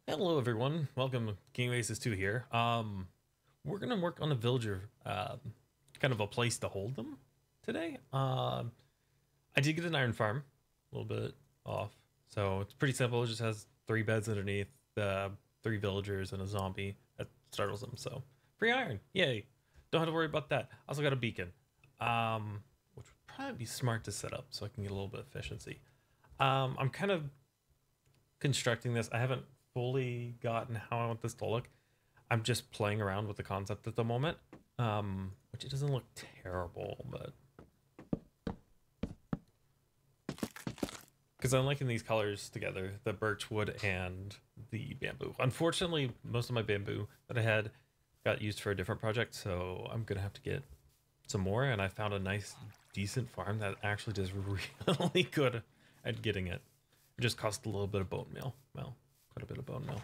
Hello everyone, welcome. King of Aces 2 here. We're gonna work on a villager, kind of a place to hold them today. I did get an iron farm, a little bit off, so it's pretty simple. It just has 3 beds underneath, three villagers and a zombie that startles them. So free iron, yay! Don't have to worry about that. Also got a beacon, which would probably be smart to set up so I can get a little bit of efficiency. I'm kind of constructing this. I haven't fully gotten how I want this to look. I'm just playing around with the concept at the moment, which it doesn't look terrible, but because I'm liking these colors together, the birch wood and the bamboo. Unfortunately, most of my bamboo that I had got used for a different project, so I'm gonna have to get some more. And I found a nice, decent farm that actually does really good at getting it. It just cost a little bit of bone meal. Well, quite a bit of bone meal,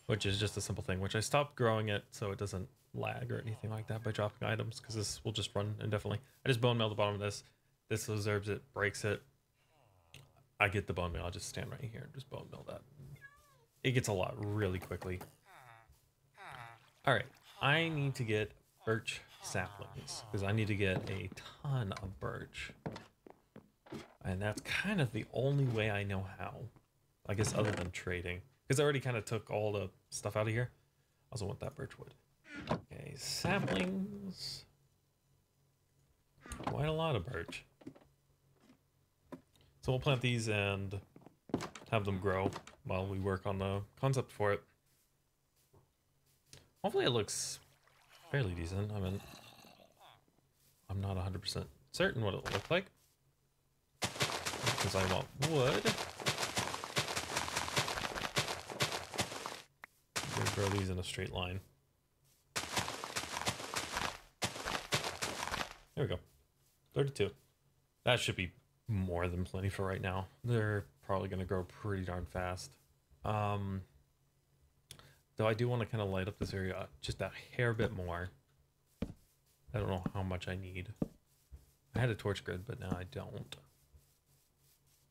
which is just a simple thing, which I stopped growing it so it doesn't lag or anything like that by dropping items, because this will just run indefinitely. I just bone meal the bottom of this. This observes it, breaks it. I get the bone meal. I'll just stand right here and just bone meal that. It gets a lot really quickly. All right, I need to get birch saplings because I need to get a ton of birch. And that's kind of the only way I know how. I guess other than trading. Because I already kind of took all the stuff out of here. I also want that birch wood. Okay, saplings. Quite a lot of birch. So we'll plant these and have them grow while we work on the concept for it. Hopefully it looks fairly decent. I mean, I'm not 100% certain what it'll look like, because I want wood. I'm gonna grow these in a straight line. There we go. 32. That should be more than plenty for right now. They're probably going to grow pretty darn fast. Though I do want to kind of light up this area just a hair bit more. I don't know how much I need. I had a torch grid, but now I don't.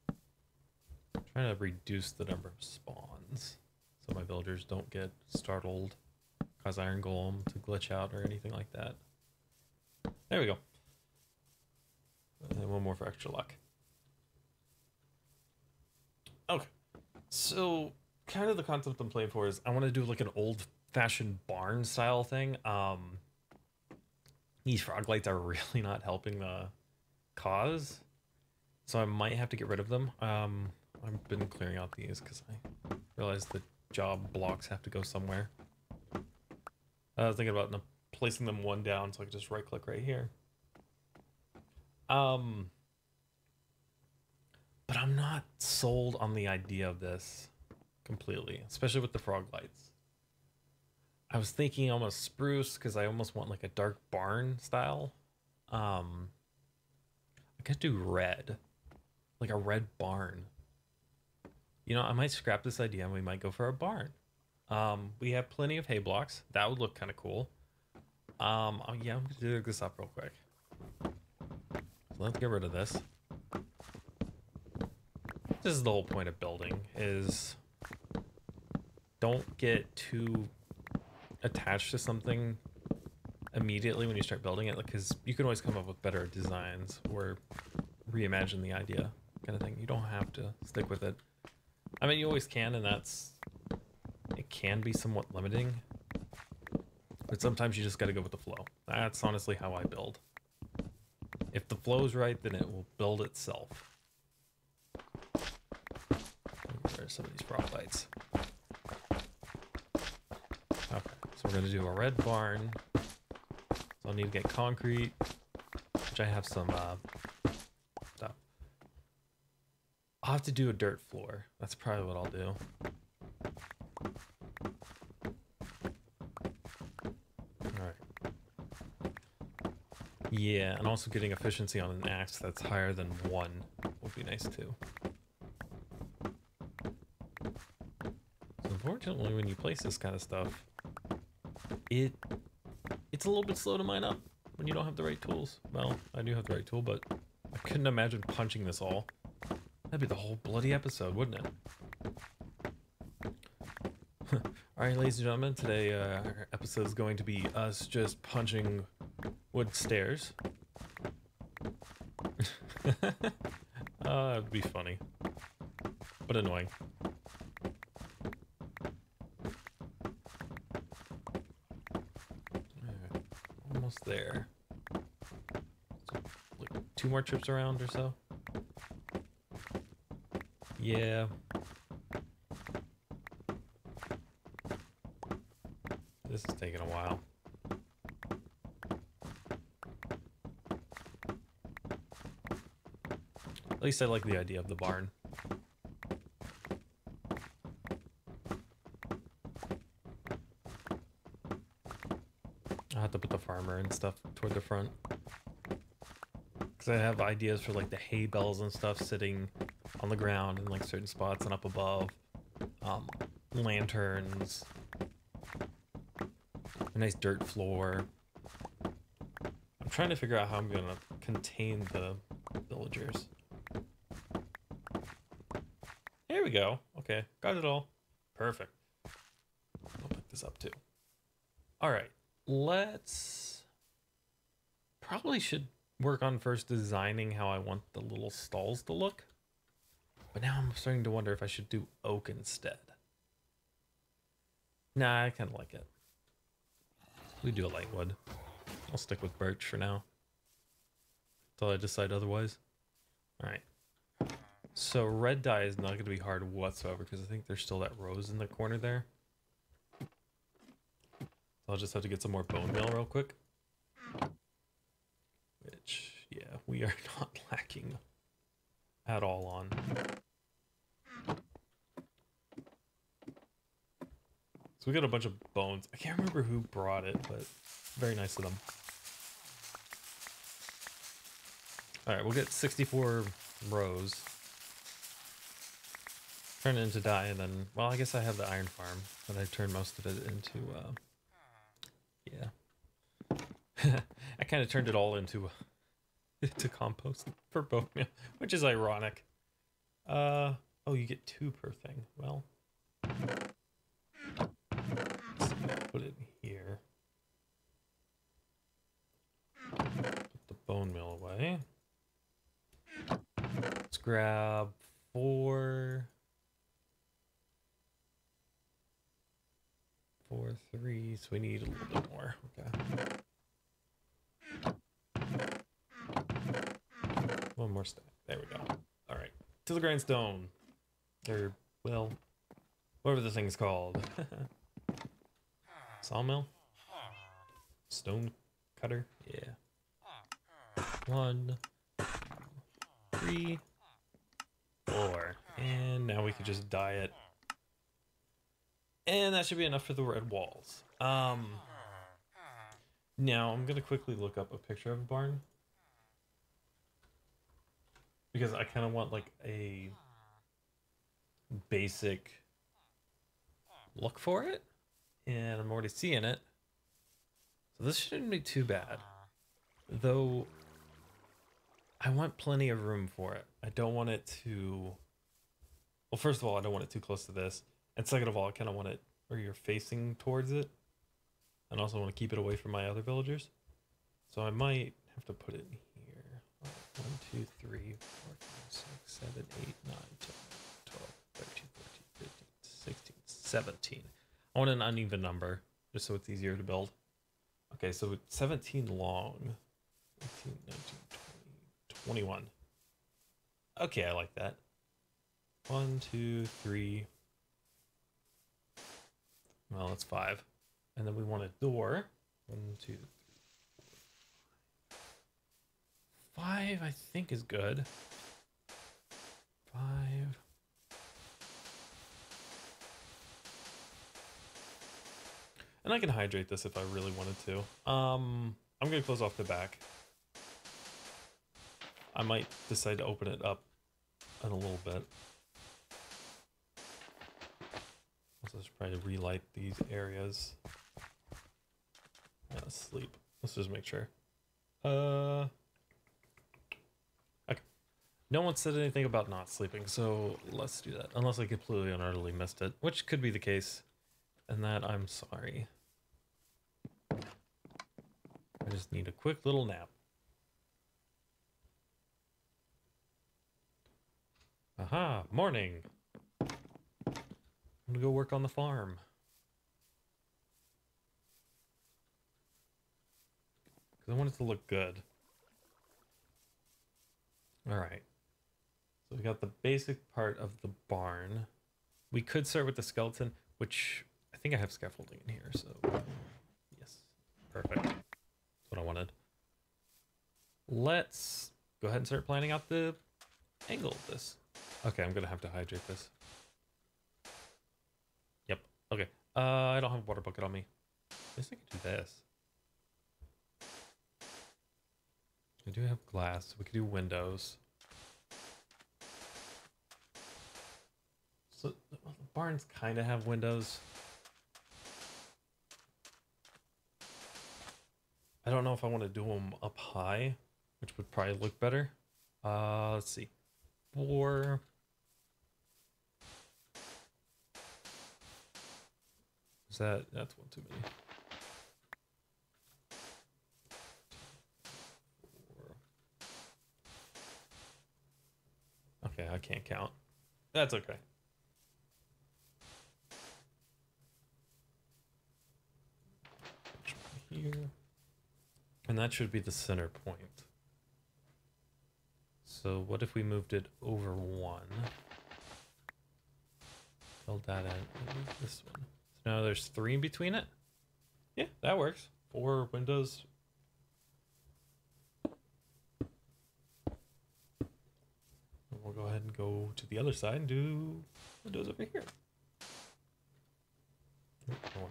I'm trying to reduce the number of spawns so my villagers don't get startled, cause iron golem to glitch out or anything like that. There we go. And one more for extra luck. Okay, so kind of the concept I'm playing for is I want to do like an old-fashioned barn style thing. These frog lights are really not helping the cause, so I might have to get rid of them. I've been clearing out these because I realized the job blocks have to go somewhere. I was thinking about placing them one down, so I could just right-click right here. But I'm not sold on the idea of this completely, especially with the frog lights. I was thinking almost spruce because I almost want like a dark barn style. I could do red, like a red barn. You know, I might scrap this idea and we might go for a barn. We have plenty of hay blocks. That would look kind of cool. Oh, yeah, I'm gonna do this up real quick. So let's get rid of this. This is the whole point of building, is don't get too attached to something immediately when you start building it, because you can always come up with better designs or reimagine the idea kind of thing. You don't have to stick with it. I mean, you always can, and it can be somewhat limiting, but sometimes you just got to go with the flow. That's honestly how I build. If the flow's right, then it will build itself. There's some of these frog lights. Okay, so we're gonna do a red barn. So I'll need to get concrete, which I have some stuff. I'll have to do a dirt floor. That's probably what I'll do. Alright. Yeah, and also getting efficiency on an axe that's higher than 1 would be nice too. Unfortunately, when you place this kind of stuff, it's a little bit slow to mine up when you don't have the right tools. Well, I do have the right tool, but I couldn't imagine punching this all. That'd be the whole bloody episode, wouldn't it? All right, ladies and gentlemen, today our episode is going to be us just punching wood stairs. It'd be funny, but annoying. Almost there. So, like 2 more trips around or so. Yeah. This is taking a while. At least I like the idea of the barn. I'll have to put the farmer and stuff toward the front. Because I have ideas for like the hay bales and stuff sitting on the ground in like certain spots and up above. Lanterns. A nice dirt floor. I'm trying to figure out how I'm going to contain the villagers. There we go. Okay, got it all. Perfect. I'll pick this up too. All right, let's... Probably should work on first designing how I want the little stalls to look. But now I'm starting to wonder if I should do oak instead. Nah, I kind of like it. We do a light wood. I'll stick with birch for now. Until I decide otherwise. Alright. So red dye is not going to be hard whatsoever because I think there's still that rose in the corner there. So I'll just have to get some more bone meal real quick. Which, yeah, we are not lacking at all on. So we got a bunch of bones. I can't remember who brought it, but very nice of them. All right, we'll get 64 rows. Turn it into dye, and then, well, I guess I have the iron farm, but I turned most of it into, yeah. I kind of turned it all into compost for bone meal, which is ironic. Oh, you get 2 per thing. Well, put it here. Put the bone meal away. Let's grab 4, 3. So we need a little bit more. Okay. 1 more stack. There we go. All right. To the grindstone. Or, well, whatever the thing's called. Sawmill? Stone cutter? Yeah. 1, 2, 3, 4. And now we can just dye it. And that should be enough for the red walls. Now I'm going to quickly look up a picture of a barn. Because I kind of want like a basic look for it. And I'm already seeing it. So this shouldn't be too bad. Though I want plenty of room for it. I don't want it to... Well, first of all, I don't want it too close to this. And second of all, I kind of want it where you're facing towards it. And also want to keep it away from my other villagers. So I might have to put it in here. 1, 2, 3, 4, 5, 6, 7, 8, 9, 10, 12, 13, 14, 15, 16, 17. I want an uneven number, just so it's easier to build. Okay, so it's 17 long. 18, 19, 20, 21. Okay, I like that. 1, 2, 3. Well, that's 5. And then we want a door. 1, 2, 3, 4, 5, I think is good. 5. And I can hydrate this if I really wanted to. I'm going to close off the back. I might decide to open it up in a little bit. Also, let's probably relight these areas. Yeah, let's sleep. Let's just make sure. Okay. No one said anything about not sleeping, so let's do that. Unless I completely and utterly missed it, which could be the case. and that I'm sorry. I just need a quick little nap. Aha, morning. I'm gonna go work on the farm. Because I want it to look good. Alright. So we got the basic part of the barn. We could start with the skeleton, which I think I have scaffolding in here, so yes. Perfect. That's what I wanted. Let's go ahead and start planning out the angle of this. Okay, I'm gonna have to hydrate this. Yep. Okay. I don't have a water bucket on me. I guess I could do this. I do have glass. We could do windows. So the barns kind of have windows. I don't know if I want to do them up high, which would probably look better. Let's see. 4. Is that's one too many. 4. Okay, I can't count. That's okay. Here. And that should be the center point. So what if we moved it over 1? Fill that in. This one. So now there's 3 in between it? Yeah, that works. 4 windows. And we'll go ahead and go to the other side and do windows over here. Oh,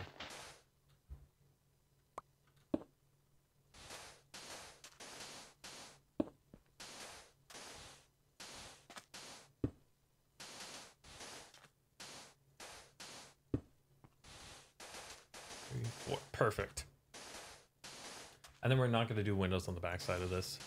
3, 4. Perfect. And then we're not going to do windows on the back side of this.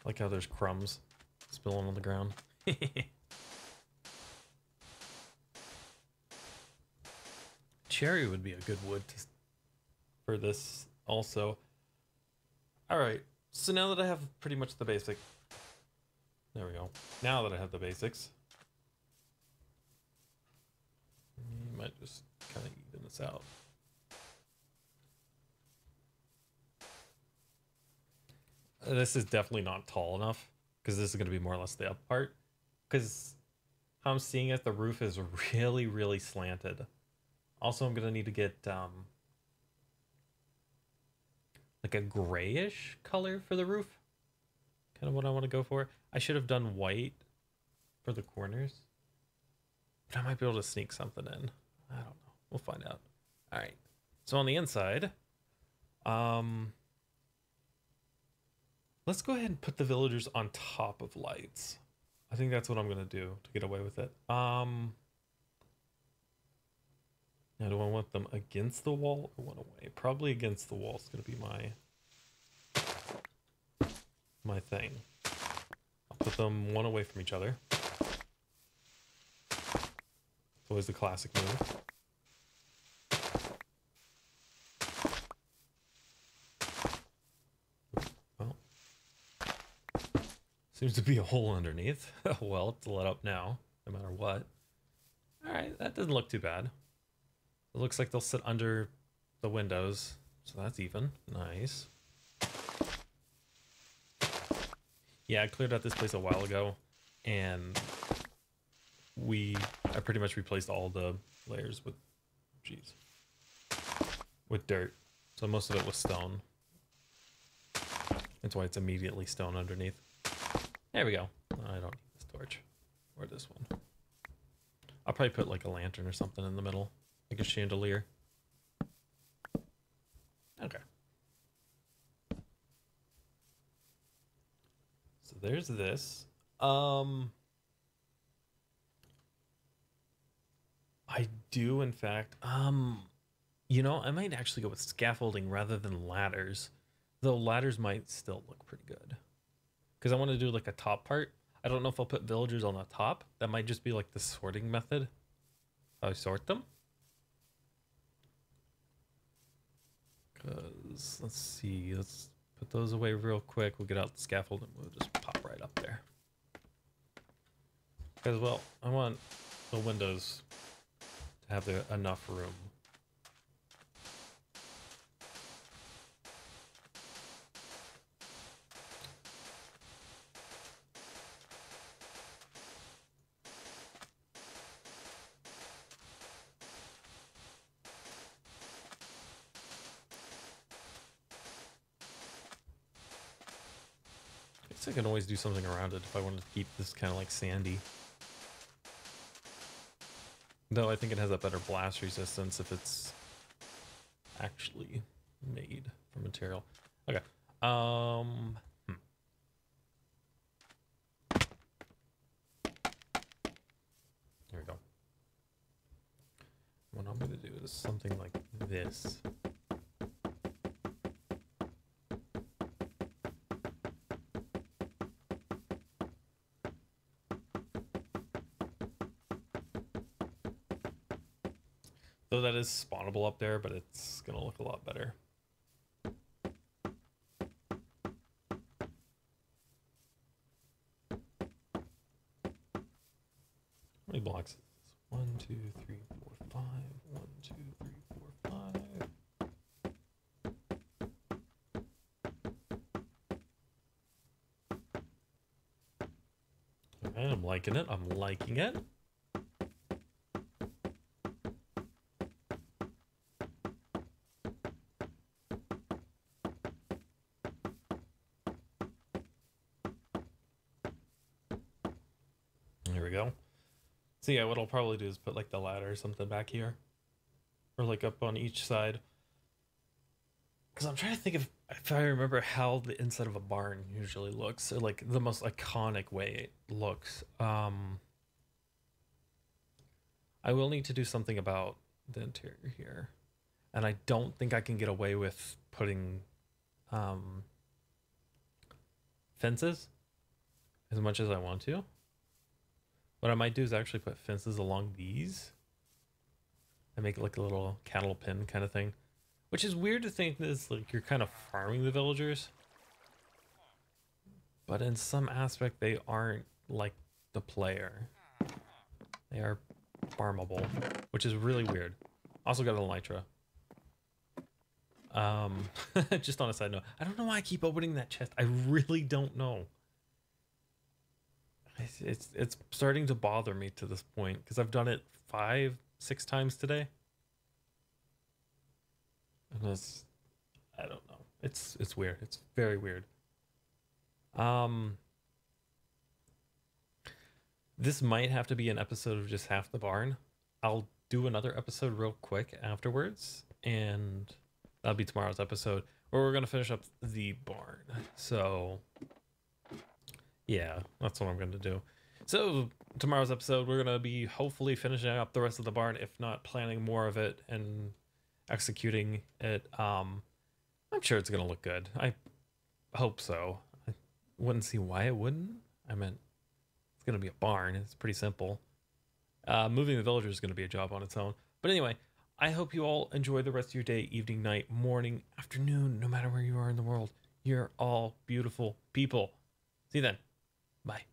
Like how there's crumbs spilling on the ground. Cherry would be a good wood for this also. All right, so now that I have pretty much the basic, there we go. Now that I have the basics, you might just kind of even this out. This is definitely not tall enough because this is going to be more or less the up part. Because how I'm seeing it, the roof is really, really slanted. Also, I'm going to need to get like a grayish color for the roof. Kind of what I want to go for. I should have done white for the corners. But I might be able to sneak something in. I don't know. We'll find out. All right. So on the inside, let's go ahead and put the villagers on top of lights. I think that's what I'm going to do to get away with it. Now, do I want them against the wall or one away? Probably against the wall is going to be my thing. I'll put them one away from each other. It's always the classic move. Well, seems to be a hole underneath. Well, it's lit up now, no matter what. All right, that doesn't look too bad. It looks like they'll sit under the windows, so that's even. Nice. Yeah, I cleared out this place a while ago, and I pretty much replaced all the layers with, with dirt. So most of it was stone. That's why it's immediately stone underneath. There we go. I don't need this torch or this one. I'll probably put like a lantern or something in the middle. Like a chandelier. Okay. So there's this. I I do, in fact. I might actually go with scaffolding rather than ladders. Though ladders might still look pretty good. Because I want to do like a top part. I don't know if I'll put villagers on the top. That might just be like the sorting method. How I sort them. Because, let's see. Let's put those away real quick. We'll get out the scaffold and we'll just pop right up there. Because, well, I want the windows to have enough room. I can always do something around it if I wanted to keep this kind of like sandy. Though I think it has a better blast resistance if it's actually made from material. Okay. Here we go. What I'm gonna do is something like this. Though that is spawnable up there, but it's gonna look a lot better. How many blocks is this? 1, 2, 3, 4, 5. 1, 2, 3, 4, 5. Okay, I'm liking it. I'm liking it. Go. So yeah, what I'll probably do is put like the ladder or something back here, or like up on each side. Because I'm trying to think if I remember how the inside of a barn usually looks, or like the most iconic way it looks. I will need to do something about the interior here, and I don't think I can get away with putting fences as much as I want to. What I might do is actually put fences along these and make it like a little cattle pen kind of thing, which is weird to think that it's like you're kind of farming the villagers, but in some aspect they aren't like the player. They are farmable, which is really weird. Also got a Elytra. Just on a side note, I don't know why I keep opening that chest. I really don't know. It's starting to bother me to this point because I've done it 5, 6 times today. And I don't know. It's weird. It's very weird. This might have to be an episode of just half the barn. I'll do another episode real quick afterwards, and that'll be tomorrow's episode where we're gonna finish up the barn. So yeah, that's what I'm going to do. So tomorrow's episode, we're going to be hopefully finishing up the rest of the barn, if not planning more of it and executing it. I'm sure it's going to look good. I hope so. I wouldn't see why it wouldn't. I mean, it's going to be a barn. It's pretty simple. Moving the villagers is going to be a job on its own. But anyway, I hope you all enjoy the rest of your day, evening, night, morning, afternoon, no matter where you are in the world. You're all beautiful people. See you then. Bye.